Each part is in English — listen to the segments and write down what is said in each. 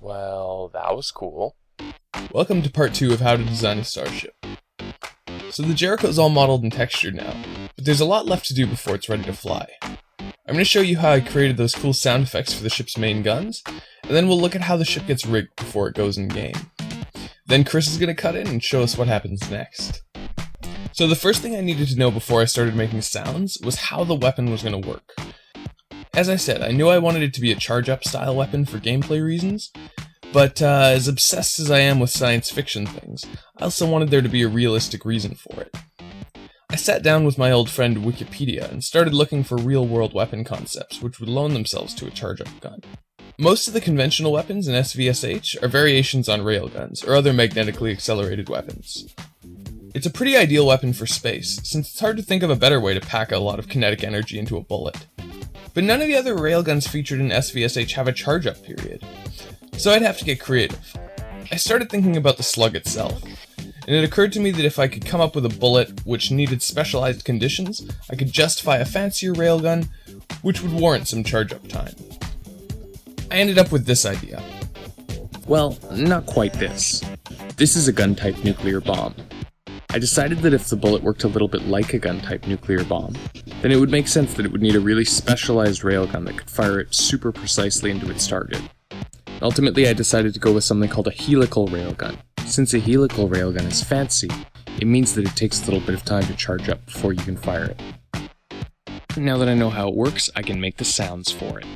Well, that was cool. Welcome to part 2 of how to design a Starship. So the Jericho is all modeled and textured now, but there's a lot left to do before it's ready to fly. I'm going to show you how I created those cool sound effects for the ship's main guns, and then we'll look at how the ship gets rigged before it goes in game. Then Chris is going to cut in and show us what happens next. So the first thing I needed to know before I started making sounds was how the weapon was going to work. As I said, I knew I wanted it to be a charge-up style weapon for gameplay reasons, but as obsessed as I am with science fiction things, I also wanted there to be a realistic reason for it. I sat down with my old friend Wikipedia and started looking for real-world weapon concepts which would loan themselves to a charge-up gun. Most of the conventional weapons in SVSH are variations on railguns or other magnetically accelerated weapons. It's a pretty ideal weapon for space, since it's hard to think of a better way to pack a lot of kinetic energy into a bullet. But none of the other railguns featured in SVSH have a charge-up period, so I'd have to get creative. I started thinking about the slug itself, and it occurred to me that if I could come up with a bullet which needed specialized conditions, I could justify a fancier railgun which would warrant some charge-up time. I ended up with this idea. Well, not quite this. This is a gun-type nuclear bomb. I decided that if the bullet worked a little bit like a gun-type nuclear bomb, then it would make sense that it would need a really specialized railgun that could fire it super precisely into its target. Ultimately, I decided to go with something called a helical railgun. Since a helical railgun is fancy, it means that it takes a little bit of time to charge up before you can fire it. Now that I know how it works, I can make the sounds for it.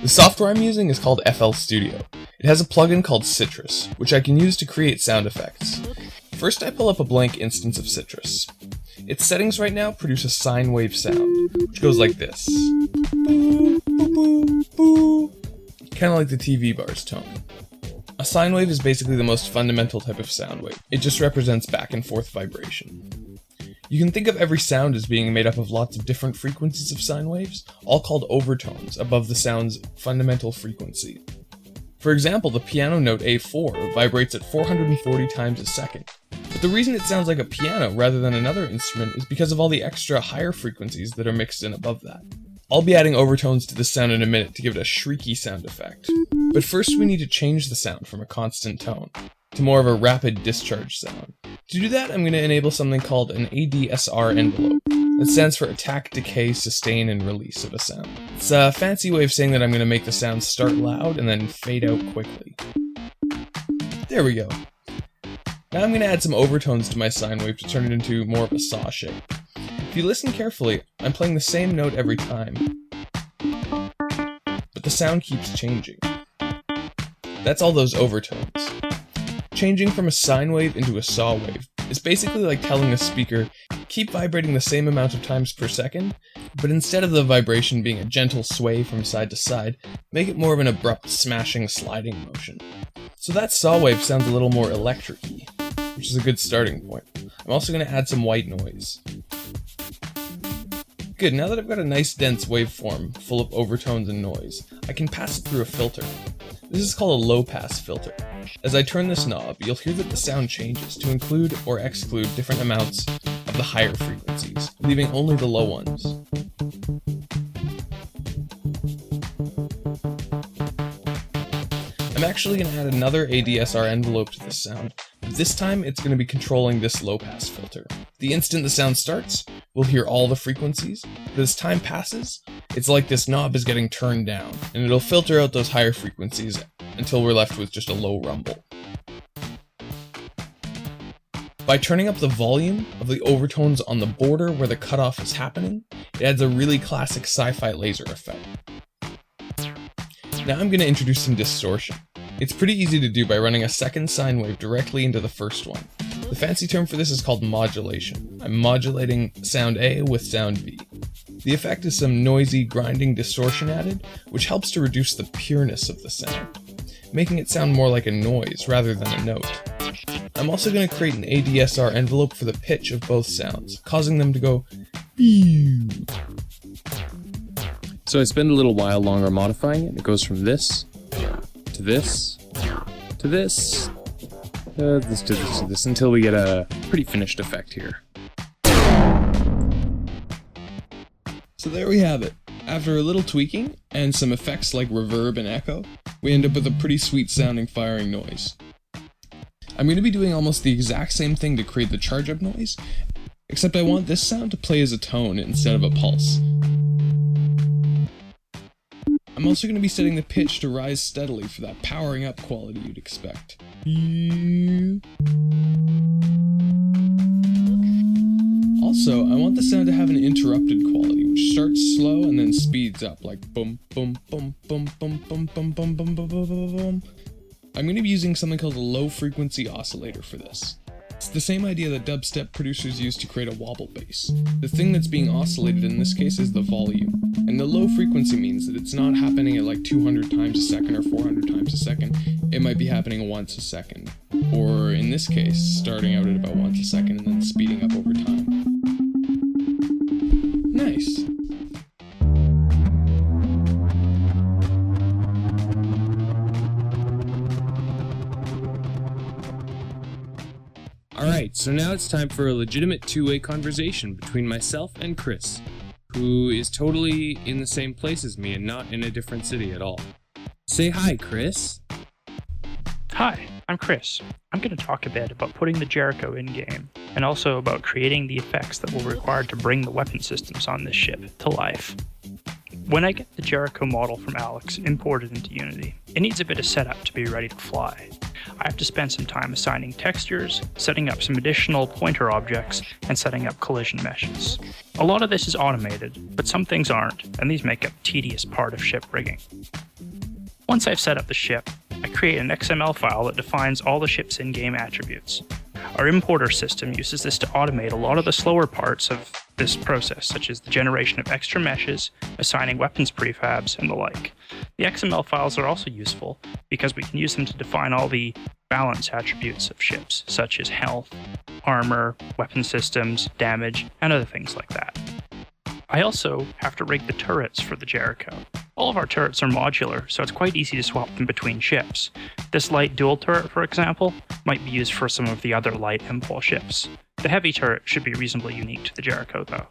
The software I'm using is called FL Studio. It has a plugin called Citrus, which I can use to create sound effects. First, I pull up a blank instance of Citrus. Its settings right now produce a sine wave sound, which goes like this. Boo, boo, boo, boo. Kind of like the TV bar's tone. A sine wave is basically the most fundamental type of sound wave. It just represents back and forth vibration. You can think of every sound as being made up of lots of different frequencies of sine waves, all called overtones above the sound's fundamental frequency. For example, the piano note A4 vibrates at 440 times a second. But the reason it sounds like a piano rather than another instrument is because of all the extra higher frequencies that are mixed in above that. I'll be adding overtones to this sound in a minute to give it a shrieky sound effect. But first we need to change the sound from a constant tone to more of a rapid discharge sound. To do that, I'm going to enable something called an ADSR envelope. That stands for Attack, Decay, Sustain, and Release of a sound. It's a fancy way of saying that I'm going to make the sound start loud and then fade out quickly. There we go. Now I'm going to add some overtones to my sine wave to turn it into more of a saw shape. If you listen carefully, I'm playing the same note every time, but the sound keeps changing. That's all those overtones. Changing from a sine wave into a saw wave is basically like telling a speaker, keep vibrating the same amount of times per second, but instead of the vibration being a gentle sway from side to side, make it more of an abrupt smashing sliding motion. So that saw wave sounds a little more electric-y, which is a good starting point. I'm also going to add some white noise. Good, now that I've got a nice dense waveform full of overtones and noise, I can pass it through a filter. This is called a low-pass filter. As I turn this knob, you'll hear that the sound changes to include or exclude different amounts of the higher frequencies, leaving only the low ones. I'm actually going to add another ADSR envelope to this sound, but this time it's going to be controlling this low-pass filter. The instant the sound starts, we'll hear all the frequencies, but as time passes, it's like this knob is getting turned down, and it'll filter out those higher frequencies until we're left with just a low rumble. By turning up the volume of the overtones on the border where the cutoff is happening, it adds a really classic sci-fi laser effect. Now I'm going to introduce some distortion. It's pretty easy to do by running a second sine wave directly into the first one. The fancy term for this is called modulation. I'm modulating sound A with sound B. The effect is some noisy, grinding distortion added, which helps to reduce the pureness of the sound, making it sound more like a noise rather than a note. I'm also going to create an ADSR envelope for the pitch of both sounds, causing them to go pew. So I spend a little while longer modifying it, and it goes from this, to this, to this, this to this to this, until we get a pretty finished effect here. So there we have it. After a little tweaking, and some effects like reverb and echo, we end up with a pretty sweet sounding firing noise. I'm going to be doing almost the exact same thing to create the charge up noise, except I want this sound to play as a tone instead of a pulse. I'm also going to be setting the pitch to rise steadily for that powering up quality you'd expect. Also, I want the sound to have an interrupted quality, which starts slow and then speeds up, like boom, boom, boom, boom, boom, boom, boom, boom, boom, boom, boom, boom, boom. I'm going to be using something called a low-frequency oscillator for this. It's the same idea that dubstep producers use to create a wobble bass. The thing that's being oscillated in this case is the volume, and the low frequency means that it's not happening at like 200 times a second or 400 times a second. It might be happening once a second, or in this case, starting out at about once a second and then speeding up over time. Nice. Alright, so now it's time for a legitimate two-way conversation between myself and Chris, who is totally in the same place as me and not in a different city at all. Say hi, Chris. Hi, I'm Chris. I'm going to talk a bit about putting the Jericho in-game, and also about creating the effects that will be required to bring the weapon systems on this ship to life. When I get the Jericho model from Alex imported into Unity, it needs a bit of setup to be ready to fly. I have to spend some time assigning textures, setting up some additional pointer objects, and setting up collision meshes. A lot of this is automated, but some things aren't, and these make up a tedious part of ship rigging. Once I've set up the ship, I create an XML file that defines all the ship's in-game attributes. Our importer system uses this to automate a lot of the slower parts of this process, such as the generation of extra meshes, assigning weapons prefabs, and the like. The XML files are also useful because we can use them to define all the balance attributes of ships, such as health, armor, weapon systems, damage, and other things like that. I also have to rig the turrets for the Jericho. All of our turrets are modular, so it's quite easy to swap them between ships. This light dual turret, for example, might be used for some of the other light impulse ships. The heavy turret should be reasonably unique to the Jericho, though.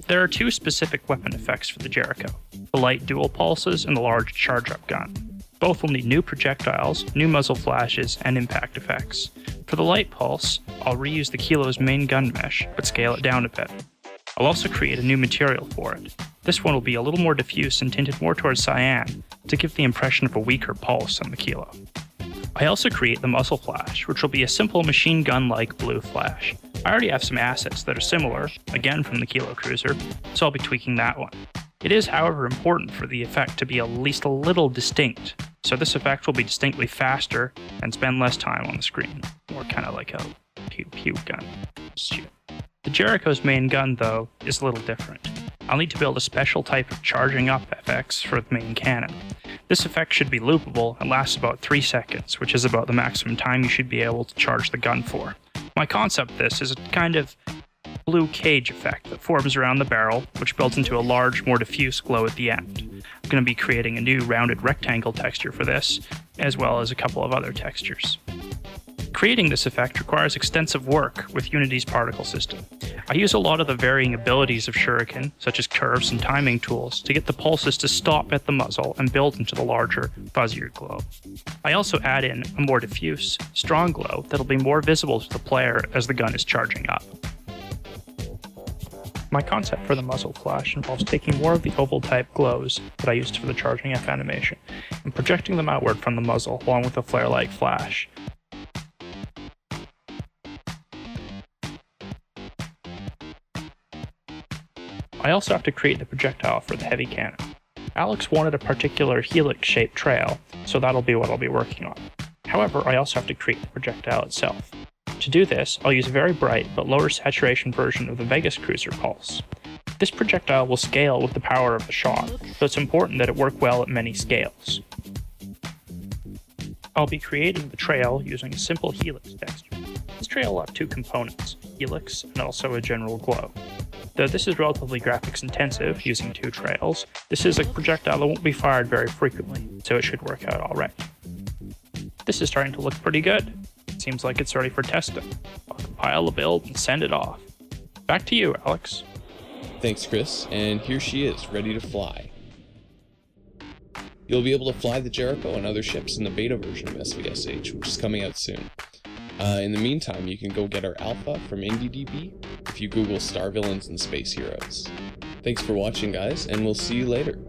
There are two specific weapon effects for the Jericho, the light dual pulses and the large charge-up gun. Both will need new projectiles, new muzzle flashes, and impact effects. For the light pulse, I'll reuse the Kilo's main gun mesh, but scale it down a bit. I'll also create a new material for it. This one will be a little more diffuse and tinted more towards cyan to give the impression of a weaker pulse on the Kilo. I also create the muzzle flash, which will be a simple machine gun-like blue flash. I already have some assets that are similar, again from the Kilo Cruiser, so I'll be tweaking that one. It is, however, important for the effect to be at least a little distinct, so this effect will be distinctly faster and spend less time on the screen, more kind of like a pew-pew gun. Shit. The Jericho's main gun, though, is a little different. I'll need to build a special type of charging up FX for the main cannon. This effect should be loopable and lasts about 3 seconds, which is about the maximum time you should be able to charge the gun for. My concept of this is a kind of blue cage effect that forms around the barrel, which builds into a large, more diffuse glow at the end. I'm going to be creating a new rounded rectangle texture for this, as well as a couple of other textures. Creating this effect requires extensive work with Unity's particle system. I use a lot of the varying abilities of Shuriken, such as curves and timing tools, to get the pulses to stop at the muzzle and build into the larger, fuzzier glow. I also add in a more diffuse, strong glow that'll be more visible to the player as the gun is charging up. My concept for the muzzle flash involves taking more of the oval-type glows that I used for the charging up animation and projecting them outward from the muzzle along with a flare-like flash. I also have to create the projectile for the heavy cannon. Alex wanted a particular helix-shaped trail, so that'll be what I'll be working on. However, I also have to create the projectile itself. To do this, I'll use a very bright but lower saturation version of the Vegas Cruiser pulse. This projectile will scale with the power of the shot, so it's important that it work well at many scales. I'll be creating the trail using a simple helix texture. This trail will have two components, helix and also a general glow. Though this is relatively graphics intensive, using two trails, this is a projectile that won't be fired very frequently, so it should work out alright. This is starting to look pretty good. It seems like it's ready for testing. I'll compile the build and send it off. Back to you, Alex. Thanks, Chris, and here she is, ready to fly. You'll be able to fly the Jericho and other ships in the beta version of SVSH, which is coming out soon. In the meantime, you can go get our alpha from IndieDB if you Google Star Villains and Space Heroes. Thanks for watching, guys, and we'll see you later.